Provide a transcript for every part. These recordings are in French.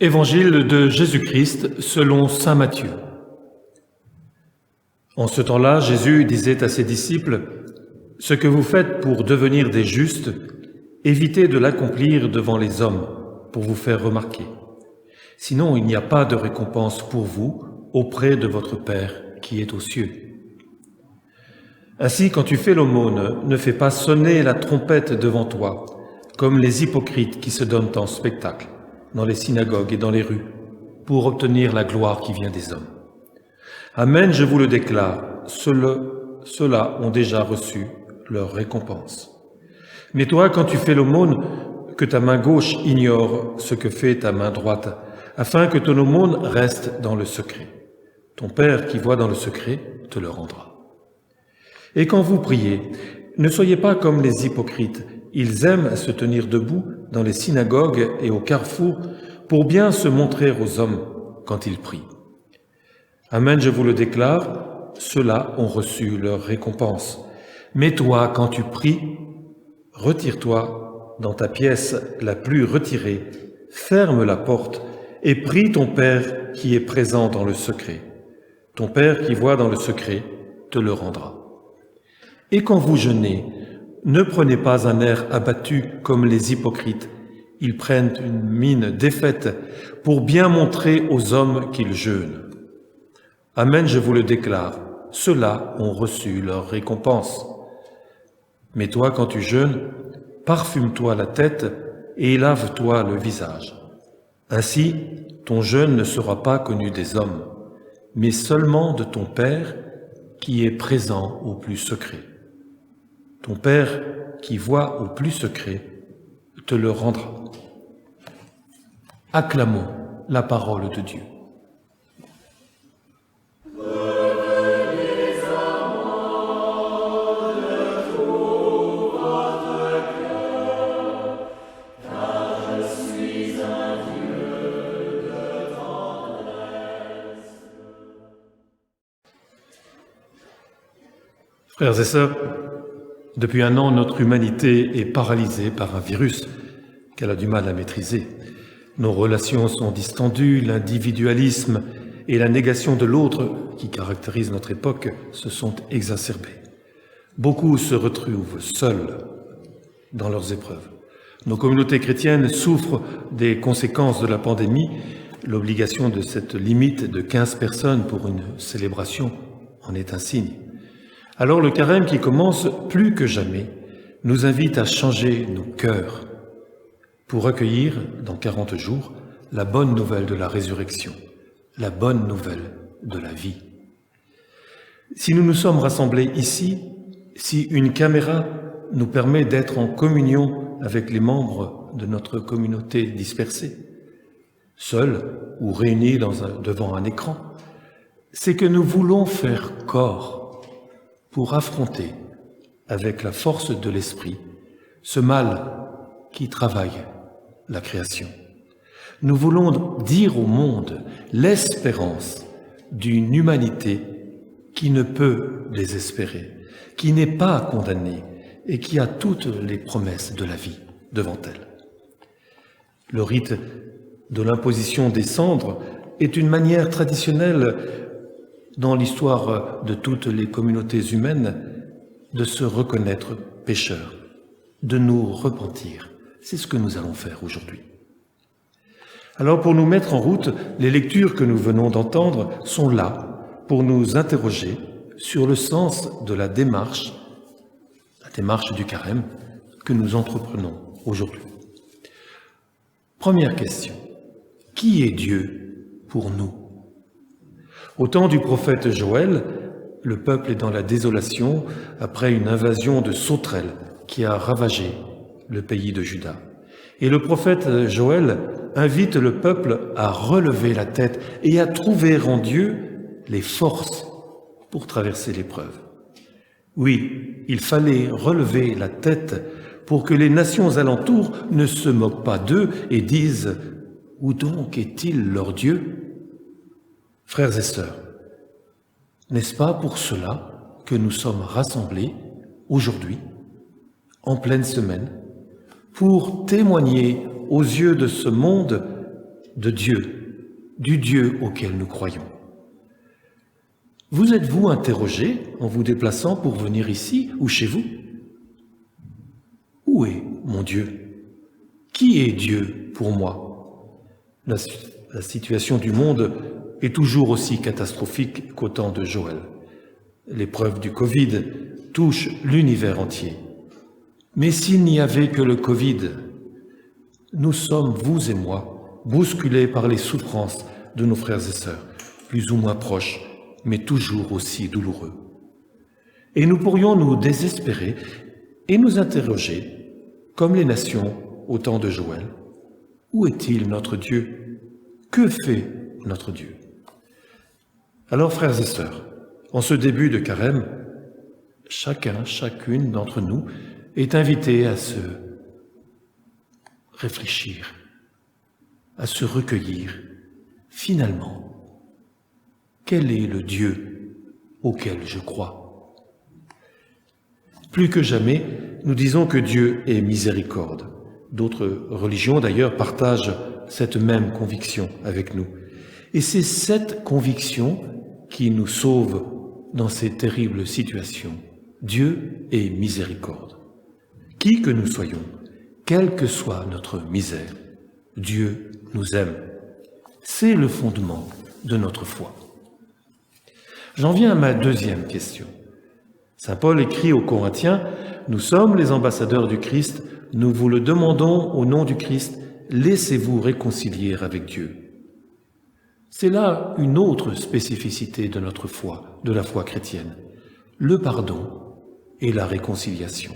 Évangile de Jésus-Christ selon saint Matthieu. En ce temps-là, Jésus disait à ses disciples, « Ce que vous faites pour devenir des justes, évitez de l'accomplir devant les hommes pour vous faire remarquer. Sinon, il n'y a pas de récompense pour vous auprès de votre Père qui est aux cieux. Ainsi, quand tu fais l'aumône, ne fais pas sonner la trompette devant toi, comme les hypocrites qui se donnent en spectacle dans les synagogues et dans les rues, pour obtenir la gloire qui vient des hommes. Amen, je vous le déclare, ceux-là ont déjà reçu leur récompense. Mais toi, quand tu fais l'aumône, que ta main gauche ignore ce que fait ta main droite, afin que ton aumône reste dans le secret. Ton Père qui voit dans le secret te le rendra. Et quand vous priez, ne soyez pas comme les hypocrites. Ils aiment se tenir debout dans les synagogues et au carrefour pour bien se montrer aux hommes quand ils prient. Amen, je vous le déclare, ceux-là ont reçu leur récompense. Mais toi, quand tu pries, retire-toi dans ta pièce la plus retirée, ferme la porte et prie ton Père qui est présent dans le secret. Ton Père qui voit dans le secret te le rendra. Et quand vous jeûnez, ne prenez pas un air abattu comme les hypocrites. Ils prennent une mine défaite pour bien montrer aux hommes qu'ils jeûnent. Amen, je vous le déclare, ceux-là ont reçu leur récompense. Mais toi, quand tu jeûnes, parfume-toi la tête et lave-toi le visage. Ainsi, ton jeûne ne sera pas connu des hommes, mais seulement de ton Père qui est présent au plus secret. Ton Père qui voit au plus secret te le rendra. Acclamons la parole de Dieu. Frères et sœurs, depuis un an, notre humanité est paralysée par un virus qu'elle a du mal à maîtriser. Nos relations sont distendues, l'individualisme et la négation de l'autre, qui caractérisent notre époque, se sont exacerbés. Beaucoup se retrouvent seuls dans leurs épreuves. Nos communautés chrétiennes souffrent des conséquences de la pandémie. L'obligation de cette limite de 15 personnes pour une célébration en est un signe. Alors le carême qui commence plus que jamais nous invite à changer nos cœurs pour accueillir dans 40 jours la bonne nouvelle de la résurrection, la bonne nouvelle de la vie. Si nous nous sommes rassemblés ici, si une caméra nous permet d'être en communion avec les membres de notre communauté dispersée, seuls ou réunis devant un écran, c'est que nous voulons faire corps pour affronter, avec la force de l'esprit, ce mal qui travaille la création. Nous voulons dire au monde l'espérance d'une humanité qui ne peut désespérer, qui n'est pas condamnée et qui a toutes les promesses de la vie devant elle. Le rite de l'imposition des cendres est une manière traditionnelle dans l'histoire de toutes les communautés humaines, de se reconnaître pécheurs, de nous repentir. C'est ce que nous allons faire aujourd'hui. Alors pour nous mettre en route, les lectures que nous venons d'entendre sont là pour nous interroger sur le sens de la démarche du carême que nous entreprenons aujourd'hui. Première question, qui est Dieu pour nous ? Au temps du prophète Joël, le peuple est dans la désolation après une invasion de sauterelles qui a ravagé le pays de Juda. Et le prophète Joël invite le peuple à relever la tête et à trouver en Dieu les forces pour traverser l'épreuve. Oui, il fallait relever la tête pour que les nations alentours ne se moquent pas d'eux et disent « Où donc est-il leur Dieu ?» Frères et sœurs, n'est-ce pas pour cela que nous sommes rassemblés aujourd'hui, en pleine semaine, pour témoigner aux yeux de ce monde de Dieu, du Dieu auquel nous croyons. Vous êtes-vous interrogé en vous déplaçant pour venir ici ou chez vous? Où est mon Dieu? Qui est Dieu pour moi? La situation du monde est toujours aussi catastrophique qu'au temps de Joël. L'épreuve du Covid touche l'univers entier. Mais s'il n'y avait que le Covid, nous sommes, vous et moi, bousculés par les souffrances de nos frères et sœurs, plus ou moins proches, mais toujours aussi douloureux. Et nous pourrions nous désespérer et nous interroger, comme les nations au temps de Joël, où est-il notre Dieu? Que fait notre Dieu? Alors, frères et sœurs, en ce début de carême, chacune d'entre nous est invité à se réfléchir, à se recueillir. Finalement, quel est le Dieu auquel je crois? Plus que jamais, nous disons que Dieu est miséricorde. D'autres religions, d'ailleurs, partagent cette même conviction avec nous. Et c'est cette conviction qui nous sauve dans ces terribles situations. Dieu est miséricorde. Qui que nous soyons, quelle que soit notre misère, Dieu nous aime. C'est le fondement de notre foi. J'en viens à ma deuxième question. Saint Paul écrit aux Corinthiens, « Nous sommes les ambassadeurs du Christ, nous vous le demandons au nom du Christ, laissez-vous réconcilier avec Dieu. » C'est là une autre spécificité de notre foi, de la foi chrétienne, le pardon et la réconciliation.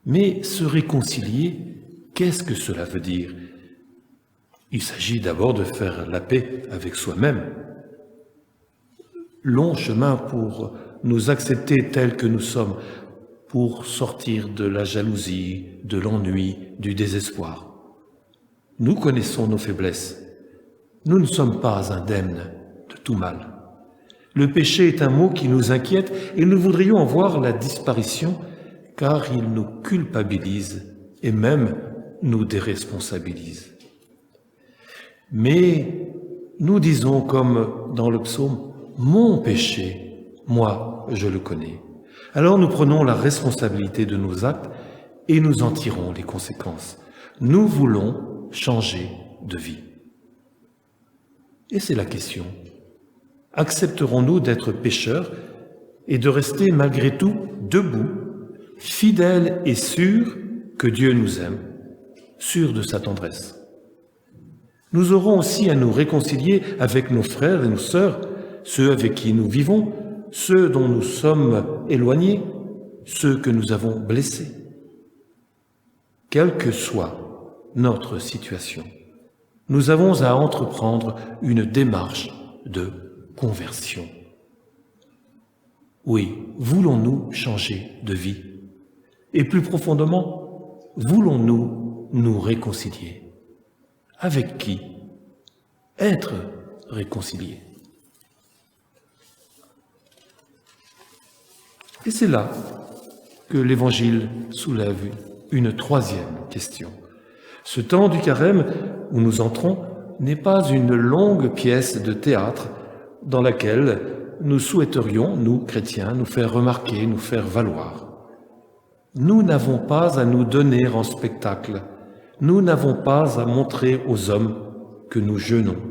Mais se réconcilier, qu'est-ce que cela veut dire? Il s'agit d'abord de faire la paix avec soi-même. Long chemin pour nous accepter tels que nous sommes, pour sortir de la jalousie, de l'ennui, du désespoir. Nous connaissons nos faiblesses. Nous ne sommes pas indemnes de tout mal. Le péché est un mot qui nous inquiète et nous voudrions en voir la disparition car il nous culpabilise et même nous déresponsabilise. Mais nous disons comme dans le psaume, « Mon péché, moi, je le connais ». Alors nous prenons la responsabilité de nos actes et nous en tirons les conséquences. Nous voulons changer de vie. Et c'est la question. Accepterons-nous d'être pécheurs et de rester malgré tout debout, fidèles et sûrs que Dieu nous aime, sûrs de sa tendresse? Nous aurons aussi à nous réconcilier avec nos frères et nos sœurs, ceux avec qui nous vivons, ceux dont nous sommes éloignés, ceux que nous avons blessés. Quelle que soit notre situation, nous avons à entreprendre une démarche de conversion. Oui, voulons-nous changer de vie? Et plus profondément, voulons-nous nous réconcilier? Avec qui? Être réconcilié. Et c'est là que l'Évangile soulève une troisième question. Ce temps du carême où nous entrons n'est pas une longue pièce de théâtre dans laquelle nous souhaiterions, nous chrétiens, nous faire remarquer, nous faire valoir. Nous n'avons pas à nous donner en spectacle, nous n'avons pas à montrer aux hommes que nous jeûnons.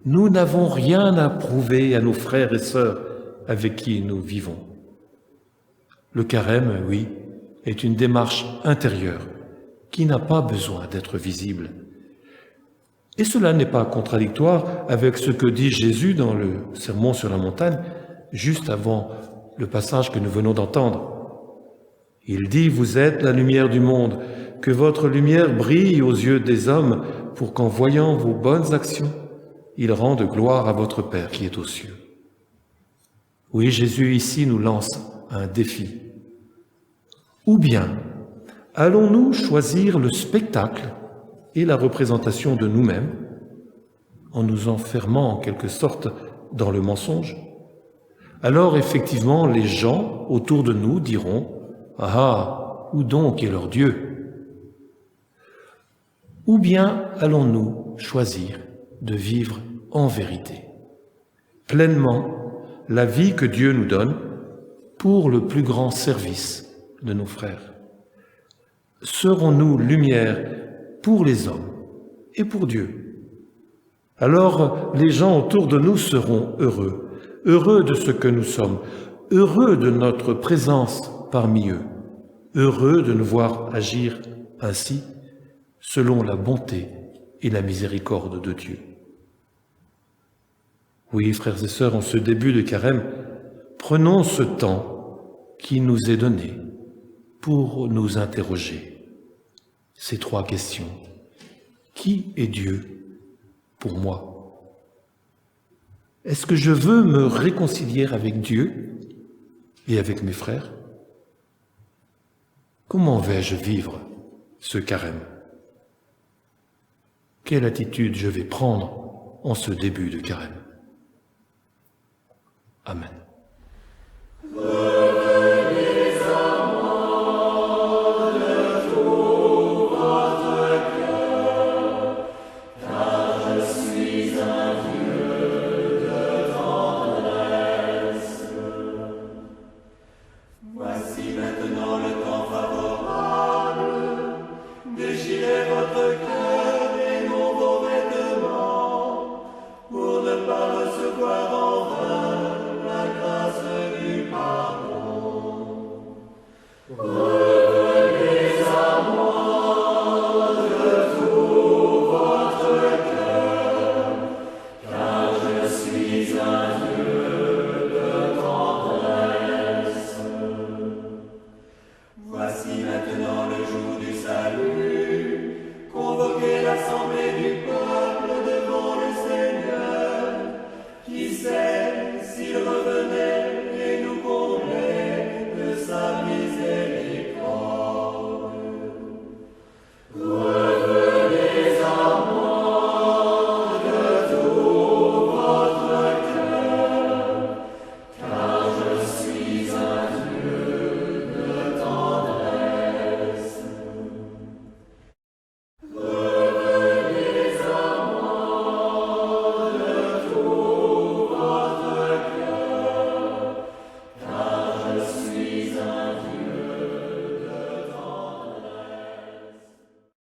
Nous n'avons rien à prouver à nos frères et sœurs avec qui nous vivons. Le carême, oui, est une démarche intérieure qui n'a pas besoin d'être visible. Et cela n'est pas contradictoire avec ce que dit Jésus dans le Sermon sur la montagne, juste avant le passage que nous venons d'entendre. Il dit « Vous êtes la lumière du monde, que votre lumière brille aux yeux des hommes pour qu'en voyant vos bonnes actions, ils rendent gloire à votre Père qui est aux cieux. » Oui, Jésus ici nous lance un défi. Ou bien, allons-nous choisir le spectacle et la représentation de nous-mêmes, en nous enfermant en quelque sorte dans le mensonge? Alors effectivement, les gens autour de nous diront « Ah, où donc est leur Dieu ?» Ou bien allons-nous choisir de vivre en vérité, pleinement la vie que Dieu nous donne pour le plus grand service de nos frères? Serons-nous lumière pour les hommes et pour Dieu? Alors les gens autour de nous seront heureux, heureux de ce que nous sommes, heureux de notre présence parmi eux, heureux de nous voir agir ainsi, selon la bonté et la miséricorde de Dieu. Oui, frères et sœurs, en ce début de carême, prenons ce temps qui nous est donné pour nous interroger ces 3 questions. Qui est Dieu pour moi? Est-ce que je veux me réconcilier avec Dieu et avec mes frères? Comment vais-je vivre ce carême? Quelle attitude je vais prendre en ce début de carême? Amen. Venez à moi, lève-toi.